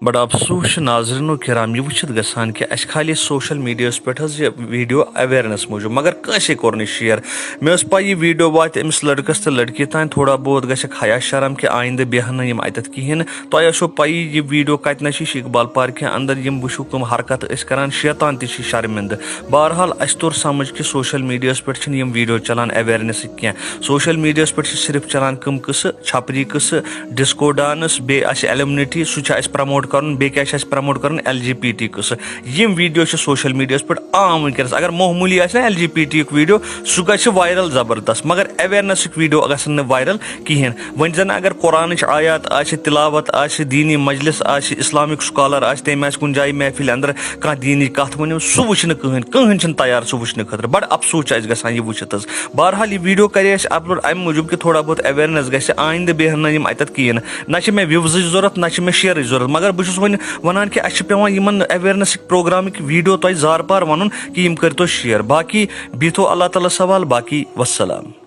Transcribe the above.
بڑا افسوس ناظرین و کرام یہ وچھت گژھان کہ اس خالی سوشل میڈیا پہ یہ ویڈیو اویئرنس موجود مگر کنسے کور نہ شیئر مے پہ یہ ویڈیو وات امس لڑکس تو لڑکی تان تھوڑا بہت گھک حیا شرم کہ آئندہ بیہن نہ یم اتت کہین تہ آسو پی یہ ویڈیو کتنا اقبال پارکہ اندر یم وچھو تم حرکت کران شیطان تہ شرمندہ بہرحال اس تور سمجھ کہ سوشل میڈیا پہ یم ویڈیو چلان اویئرنس کی سوشل میڈیا پہ صرف چلان کم قصہ چھپری قصہ ڈسکو ڈانس بی ایلمنٹی سہ پرموٹ کرن بیٚیہِ کیٛاہ چھِ اَسہِ پرموٹ کرن LGBT قصہٕ یم ویڈیو چھِ سوشل میڈیا پٮ۪ٹھ عام ونکیٚنس اگر معموٗلی آسہِ نا LGBT یُک ویڈیو سُہ گژھِ وایرل زبردست مگر اویئرنسُک ویڈیو گژھن نہٕ وایرل کہیٖنۍ وۄنۍ زن اگر قرآنٕچ آیات آسہِ تلاوت آسہِ دیٖنی مجلس آسہِ اسلامک سکالر آسہِ تٔمۍ آسہِ کُنہِ جایہِ محفل اندر کانٛہہ دیٖنٕچ کتھ ؤنِو سُہ وٕچھِ نہٕ کٕہٕنۍ چھُنہٕ تیار سُہ وٕچھنہٕ خٲطرٕ بڑٕ افسوس چھُ اَسہِ گژھان یہِ وٕچھِتھ حظ بہرحال یہِ ویڈیو کرے اَسہِ اپلوڈ امہِ موٗجوٗب کہِ تھوڑا بہت اویئرنس گژھِ آیندٕ بیٚہن نہٕ یِم اتٮ۪تھ کہیٖنۍ نہ چھِ مےٚ وِوزٕچ ضوٚرتھ نہ چھِ مےٚ شیرٕچ ضوٚرتھ مگر بہٕ چھُس وۄنۍ ونان کہ اَسہِ چھُ پیٚوان یِمن اویئرنسٕکۍ پروگرامٕکۍ ویڈیو تۄہہِ زار پار ونُن کہ یِم کٔرۍتو شیر باقٕے بِہتو اللہ تعالیٰ سوال باقٕے وسلام